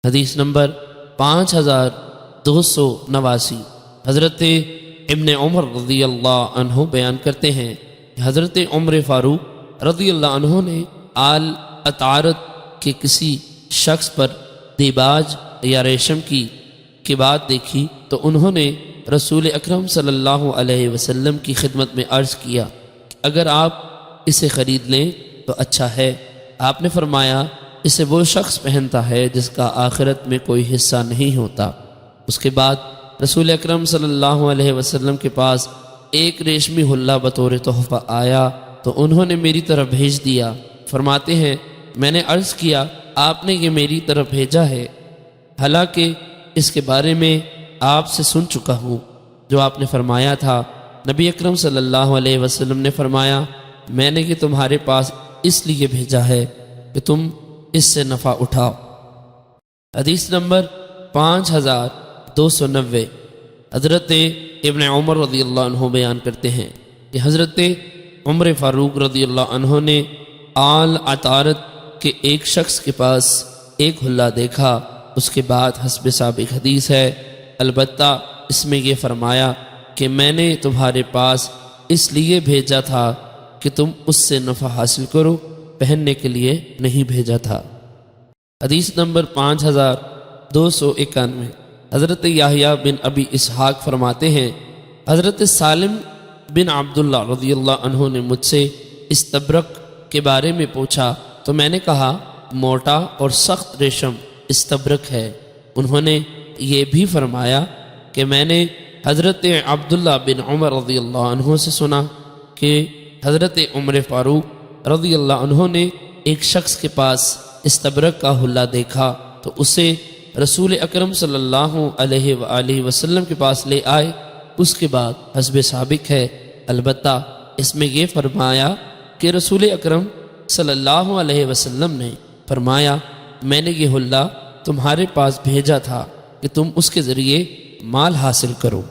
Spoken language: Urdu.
حدیث نمبر 5289۔ حضرت ابن عمر رضی اللہ عنہ بیان کرتے ہیں کہ حضرت عمر فاروق رضی اللہ عنہ نے آل اطارت کے کسی شخص پر دیباج یا ریشم کی بات دیکھی تو انہوں نے رسول اکرم صلی اللہ علیہ وسلم کی خدمت میں عرض کیا کہ اگر آپ اسے خرید لیں تو اچھا ہے۔ آپ نے فرمایا اسے وہ شخص پہنتا ہے جس کا آخرت میں کوئی حصہ نہیں ہوتا۔ اس کے بعد رسول اکرم صلی اللہ علیہ وسلم کے پاس ایک ریشمی حلہ بطور تحفہ آیا تو انہوں نے میری طرف بھیج دیا۔ فرماتے ہیں میں نے عرض کیا آپ نے یہ میری طرف بھیجا ہے، حالانکہ اس کے بارے میں آپ سے سن چکا ہوں جو آپ نے فرمایا تھا۔ نبی اکرم صلی اللہ علیہ وسلم نے فرمایا میں نے یہ تمہارے پاس اس لیے بھیجا ہے کہ تم اس سے نفع اٹھاؤ۔ حدیث نمبر 5290۔ حضرت ابن عمر رضی اللہ عنہ بیان کرتے ہیں کہ حضرت عمر فاروق رضی اللہ عنہ نے آل اطارت کے ایک شخص کے پاس ایک حلہ دیکھا۔ اس کے بعد حسب سابق حدیث ہے، البتہ اس میں یہ فرمایا کہ میں نے تمہارے پاس اس لیے بھیجا تھا کہ تم اس سے نفع حاصل کرو، پہننے کے لیے نہیں بھیجا تھا۔ حدیث نمبر 5291۔ حضرت یحییٰ بن ابی اسحاق فرماتے ہیں حضرت سالم بن عبداللہ رضی اللہ عنہ نے مجھ سے استبرق کے بارے میں پوچھا تو میں نے کہا موٹا اور سخت ریشم استبرق ہے۔ انہوں نے یہ بھی فرمایا کہ میں نے حضرت عبداللہ بن عمر رضی اللہ عنہ سے سنا کہ حضرت عمر فاروق رضی اللہ عنہ نے ایک شخص کے پاس استبرق کا حلہ دیکھا تو اسے رسول اکرم صلی اللہ علیہ وآلہ وسلم کے پاس لے آئے۔ اس کے بعد حسب سابق ہے، البتہ اس میں یہ فرمایا کہ رسول اکرم صلی اللہ علیہ وسلم نے فرمایا میں نے یہ حلہ تمہارے پاس بھیجا تھا کہ تم اس کے ذریعے مال حاصل کرو۔